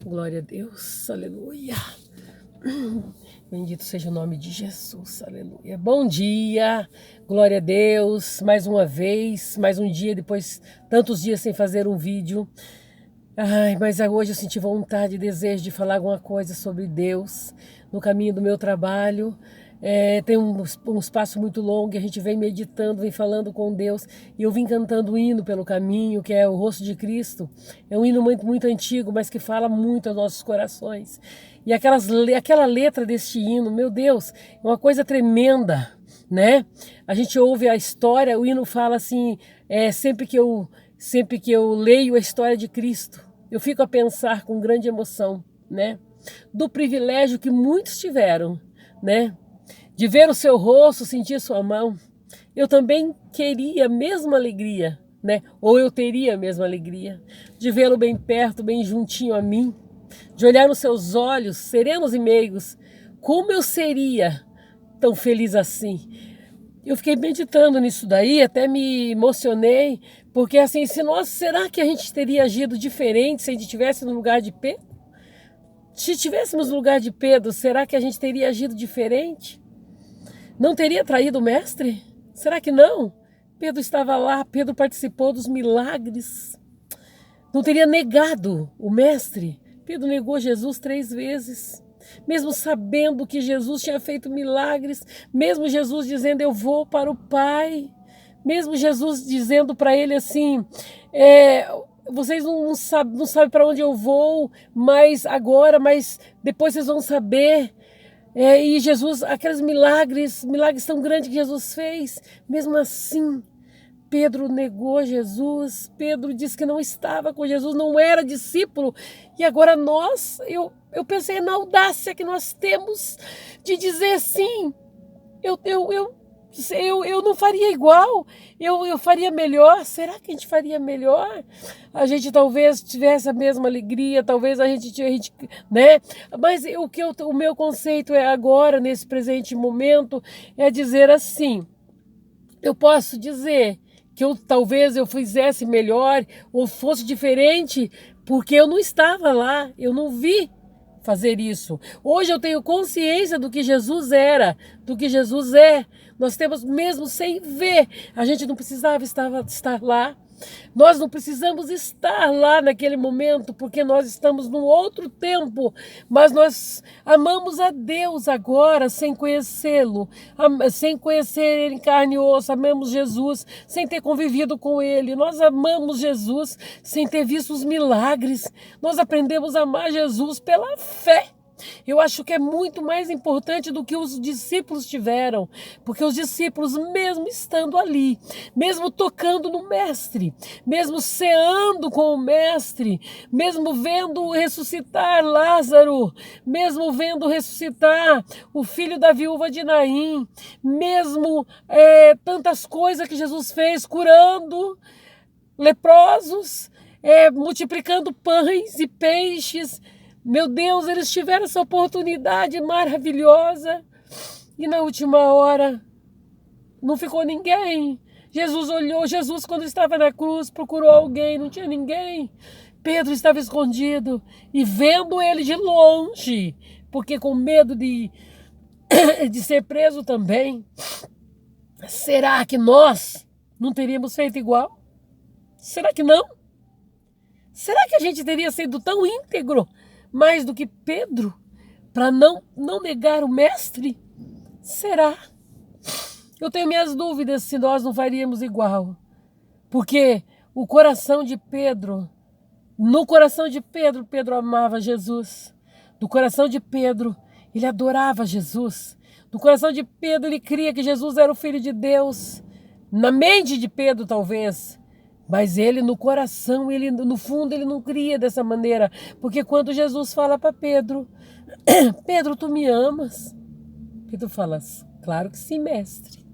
Glória a Deus, aleluia. Bendito seja o nome de Jesus, aleluia. Bom dia, glória a Deus, mais uma vez, mais um dia, depois tantos dias sem fazer um vídeo. Ai, mas hoje eu senti vontade e desejo de falar alguma coisa sobre Deus no caminho do meu trabalho. Tem um espaço muito longo, a gente vem meditando, vem falando com Deus, e eu vim cantando um hino pelo caminho, que é o Rosto de Cristo. É um hino muito, muito antigo, mas que fala muito aos nossos corações. E aquela letra deste hino, meu Deus, é uma coisa tremenda, né? A gente ouve a história, o hino fala assim, sempre que eu leio a história de Cristo, eu fico a pensar com grande emoção, né? Do privilégio que muitos tiveram, né? De ver o seu rosto, sentir sua mão. Eu também queria a mesma alegria, né? Ou eu teria a mesma alegria de vê-lo bem perto, bem juntinho a mim, de olhar nos seus olhos serenos e meigos. Como eu seria tão feliz assim? Eu fiquei meditando nisso daí, até me emocionei, porque assim, será que a gente teria agido diferente se a gente estivesse no lugar de Pedro? Se estivéssemos no lugar de Pedro, será que a gente teria agido diferente? Não teria traído o mestre? Será que não? Pedro estava lá, Pedro participou dos milagres. Não teria negado o mestre? Pedro negou Jesus 3 vezes. Mesmo sabendo que Jesus tinha feito milagres, mesmo Jesus dizendo eu vou para o Pai, mesmo Jesus dizendo para ele assim, vocês não sabem para onde eu vou, mas depois vocês vão saber. E Jesus, aqueles milagres tão grandes que Jesus fez, mesmo assim, Pedro negou Jesus, Pedro disse que não estava com Jesus, não era discípulo. E agora eu pensei na audácia que nós temos de dizer sim, eu não faria igual, eu faria melhor. Será que a gente faria melhor? A gente talvez tivesse a mesma alegria, talvez a gente né? Mas o meu conceito é agora, nesse presente momento, é dizer assim, eu posso dizer que talvez eu fizesse melhor ou fosse diferente, porque eu não estava lá, eu não vi fazer isso. Hoje eu tenho consciência do que Jesus era, do que Jesus é. Nós temos, mesmo sem ver, a gente não precisava estar lá. Nós não precisamos estar lá naquele momento, porque nós estamos num outro tempo, mas nós amamos a Deus agora, sem conhecê-lo, sem conhecer Ele em carne e osso, amamos Jesus, sem ter convivido com Ele, nós amamos Jesus, sem ter visto os milagres, nós aprendemos a amar Jesus pela fé. Eu acho que é muito mais importante do que os discípulos tiveram, porque os discípulos, mesmo estando ali, mesmo tocando no mestre, mesmo ceando com o mestre, mesmo vendo ressuscitar Lázaro, mesmo vendo ressuscitar o filho da viúva de Naim, mesmo tantas coisas que Jesus fez, curando leprosos, multiplicando pães e peixes. Meu Deus, eles tiveram essa oportunidade maravilhosa e na última hora não ficou ninguém. Jesus quando estava na cruz procurou alguém, não tinha ninguém. Pedro estava escondido e vendo ele de longe, porque com medo de ser preso também. Será que nós não teríamos feito igual? Será que não? Será que a gente teria sido tão íntegro mais do que Pedro para não negar o mestre? Será? Eu tenho minhas dúvidas se nós não faríamos igual. Porque no coração de Pedro, Pedro amava Jesus. No coração de Pedro, ele adorava Jesus. No coração de Pedro, ele cria que Jesus era o Filho de Deus. Na mente de Pedro, talvez. Mas ele no coração, no fundo, ele não cria dessa maneira. Porque quando Jesus fala para Pedro, Pedro, tu me amas? Pedro fala, claro que sim, mestre.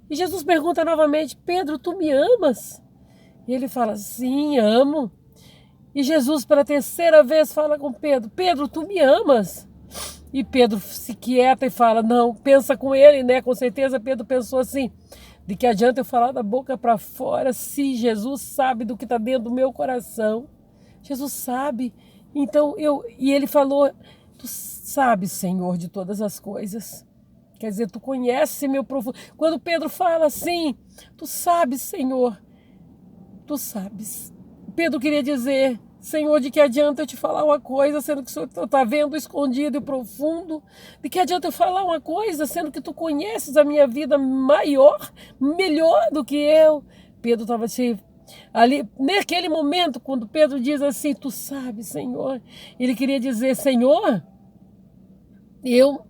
E Jesus pergunta novamente, Pedro, tu me amas? E ele fala, sim, amo. E Jesus, pela terceira vez, fala com Pedro, Pedro, tu me amas? E Pedro se quieta e fala, não, pensa com ele, né? Com certeza Pedro pensou assim, de que adianta eu falar da boca para fora se Jesus sabe do que está dentro do meu coração? Jesus sabe Então, e ele falou, tu sabes, Senhor, de todas as coisas. Quer dizer, tu conheces meu profundo. Quando Pedro fala assim, tu sabes, Senhor, tu sabes. Pedro queria dizer, Senhor, de que adianta eu te falar uma coisa, sendo que o Senhor está vendo o escondido e o profundo? De que adianta eu falar uma coisa, sendo que tu conheces a minha vida maior, melhor do que eu? Pedro estava cheio. Ali, naquele momento, quando Pedro diz assim, tu sabes, Senhor, ele queria dizer, Senhor,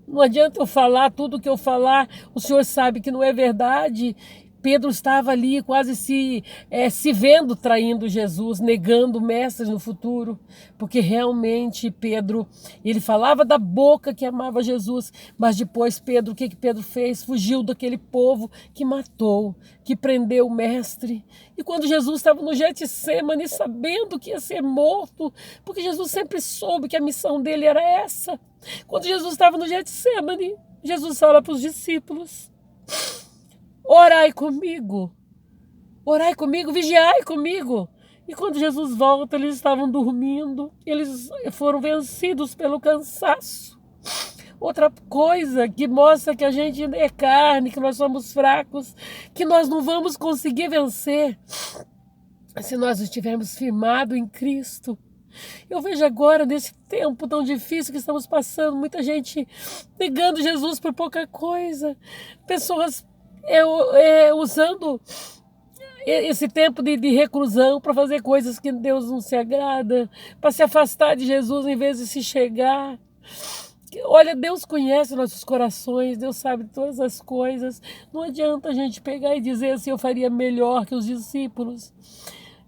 não adianta eu falar tudo que eu falar, o Senhor sabe que não é verdade. Pedro estava ali quase se vendo traindo Jesus, negando o mestre no futuro, porque realmente Pedro, ele falava da boca que amava Jesus, mas depois Pedro, o que Pedro fez? Fugiu daquele povo que matou, que prendeu o mestre. E quando Jesus estava no Getsemane, sabendo que ia ser morto, porque Jesus sempre soube que a missão dele era essa. Quando Jesus estava no Getsemane, Jesus fala para os discípulos, orai comigo, vigiai comigo. E quando Jesus volta, eles estavam dormindo, eles foram vencidos pelo cansaço. Outra coisa que mostra que a gente é carne, que nós somos fracos, que nós não vamos conseguir vencer se nós estivermos firmados em Cristo. Eu vejo agora, nesse tempo tão difícil que estamos passando, muita gente negando Jesus por pouca coisa, pessoas usando esse tempo de reclusão para fazer coisas que Deus não se agrada, para se afastar de Jesus em vez de se chegar. Olha, Deus conhece nossos corações, Deus sabe todas as coisas. Não adianta a gente pegar e dizer assim, eu faria melhor que os discípulos.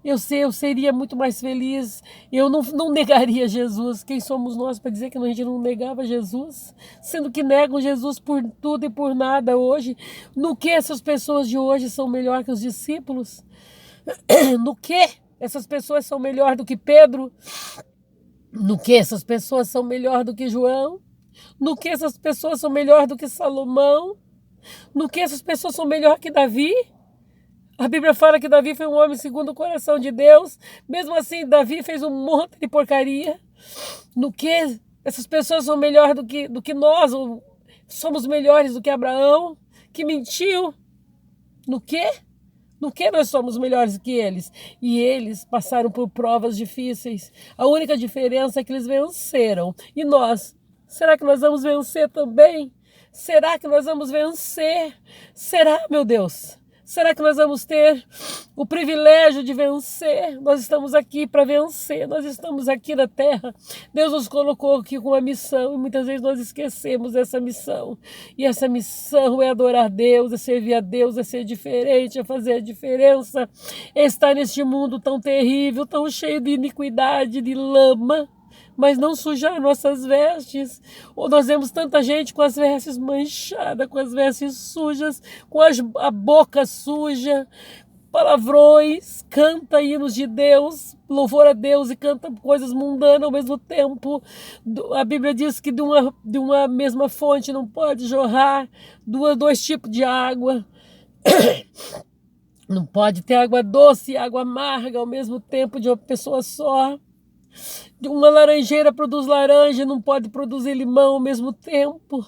Eu seria muito mais feliz, eu não negaria Jesus. Quem somos nós para dizer que a gente não negava Jesus? Sendo que negam Jesus por tudo e por nada hoje. No que essas pessoas de hoje são melhor que os discípulos? No que essas pessoas são melhor do que Pedro? No que essas pessoas são melhor do que João? No que essas pessoas são melhor do que Salomão? No que essas pessoas são melhor que Davi? A Bíblia fala que Davi foi um homem segundo o coração de Deus. Mesmo assim, Davi fez um monte de porcaria. No que essas pessoas são melhores do que nós? Ou somos melhores do que Abraão, que mentiu? No que? No que nós somos melhores que eles? E eles passaram por provas difíceis. A única diferença é que eles venceram. E nós? Será que nós vamos vencer também? Será que nós vamos vencer? Será, meu Deus? Será que nós vamos ter o privilégio de vencer? Nós estamos aqui para vencer, nós estamos aqui na terra. Deus nos colocou aqui com uma missão e muitas vezes nós esquecemos essa missão. E essa missão é adorar a Deus, é servir a Deus, é ser diferente, é fazer a diferença, é estar neste mundo tão terrível, tão cheio de iniquidade, de lama, mas não sujar nossas vestes. Ou nós vemos tanta gente com as vestes manchadas, com as vestes sujas, com a boca suja, palavrões, canta hinos de Deus, louvor a Deus e canta coisas mundanas ao mesmo tempo. A Bíblia diz que de uma mesma fonte não pode jorrar dois tipos de água. Não pode ter água doce e água amarga ao mesmo tempo de uma pessoa só. Uma laranjeira produz laranja, não pode produzir limão ao mesmo tempo.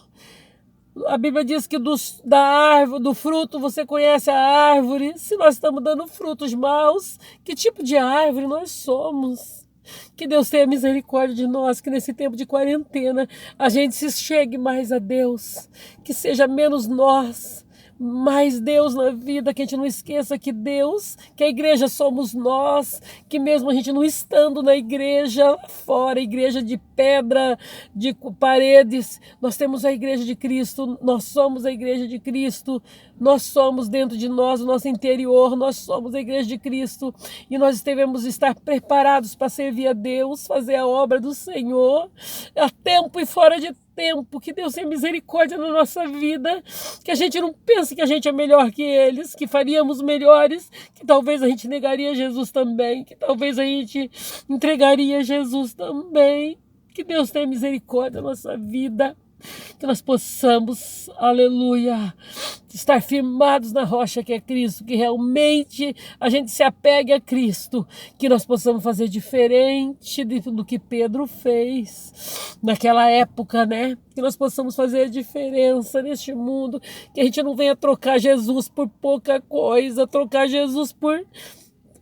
A Bíblia diz que da árvore, do fruto, você conhece a árvore. Se nós estamos dando frutos maus, que tipo de árvore nós somos? Que Deus tenha misericórdia de nós, que nesse tempo de quarentena a gente se chegue mais a Deus, que seja menos nós, mais Deus na vida, que a gente não esqueça que Deus, que a igreja somos nós, que mesmo a gente não estando na igreja lá fora, igreja de pedra, de paredes, nós temos a igreja de Cristo, nós somos a igreja de Cristo, nós somos dentro de nós, o nosso interior, nós somos a igreja de Cristo e nós devemos estar preparados para servir a Deus, fazer a obra do Senhor, a tempo e fora de tempo. Que Deus tenha misericórdia na nossa vida, que a gente não pense que a gente é melhor que eles, que faríamos melhores, que talvez a gente negaria Jesus também, que talvez a gente entregaria Jesus também. Que Deus tenha misericórdia na nossa vida. que nós possamos, aleluia, estar firmados na rocha que é Cristo, que realmente a gente se apegue a Cristo, que nós possamos fazer diferente do que Pedro fez naquela época, né? Que nós possamos fazer a diferença neste mundo, que a gente não venha trocar Jesus por pouca coisa, trocar Jesus por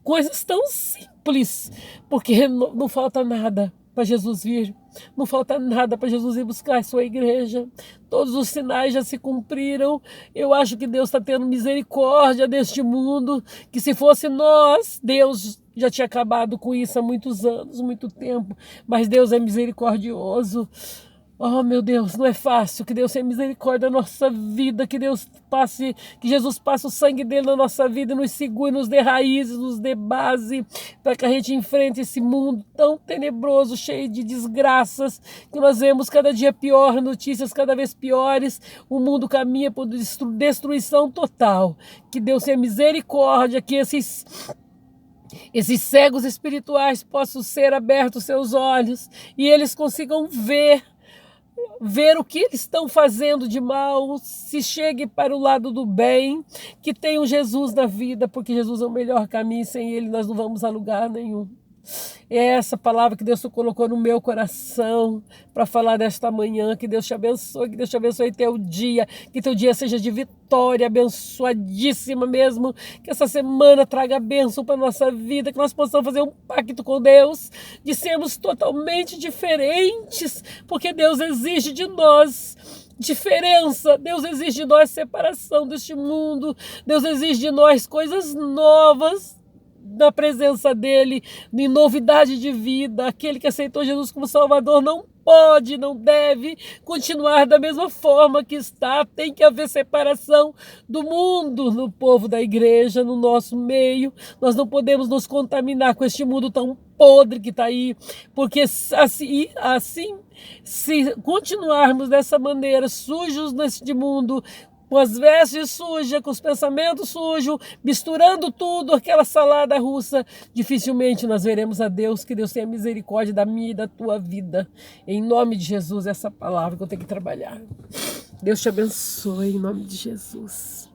coisas tão simples, porque não falta nada para Jesus vir, não falta nada para Jesus ir buscar a sua igreja. Todos os sinais já se cumpriram. Eu acho que Deus está tendo misericórdia deste mundo, que se fosse nós, Deus já tinha acabado com isso há muitos anos, muito tempo, mas Deus é misericordioso. Oh, meu Deus, não é fácil. Que Deus tenha misericórdia da nossa vida, que Jesus passe o sangue dele na nossa vida e nos segure, nos dê raízes, nos dê base, para que a gente enfrente esse mundo tão tenebroso, cheio de desgraças, que nós vemos cada dia pior, notícias cada vez piores. O mundo caminha por destruição total. Que Deus tenha misericórdia, que esses cegos espirituais possam ser abertos seus olhos e eles consigam ver o que eles estão fazendo de mal, se chegue para o lado do bem, que tenham Jesus na vida, porque Jesus é o melhor caminho, sem ele nós não vamos a lugar nenhum. É essa palavra que Deus colocou no meu coração para falar desta manhã. Que Deus te abençoe teu dia, que teu dia seja de vitória, abençoadíssima mesmo, que essa semana traga bênção para a nossa vida, que nós possamos fazer um pacto com Deus, de sermos totalmente diferentes, porque Deus exige de nós diferença, Deus exige de nós separação deste mundo, Deus exige de nós coisas novas, na presença dele, em novidade de vida. Aquele que aceitou Jesus como Salvador não pode, não deve continuar da mesma forma que está. Tem que haver separação do mundo no povo da igreja, no nosso meio. Nós não podemos nos contaminar com este mundo tão podre que está aí, porque assim, se continuarmos dessa maneira, sujos neste mundo, com as vestes sujas, com os pensamentos sujos, misturando tudo, aquela salada russa, dificilmente nós veremos a Deus. Que Deus tenha misericórdia da minha e da tua vida. Em nome de Jesus, essa palavra que eu tenho que trabalhar. Deus te abençoe, em nome de Jesus.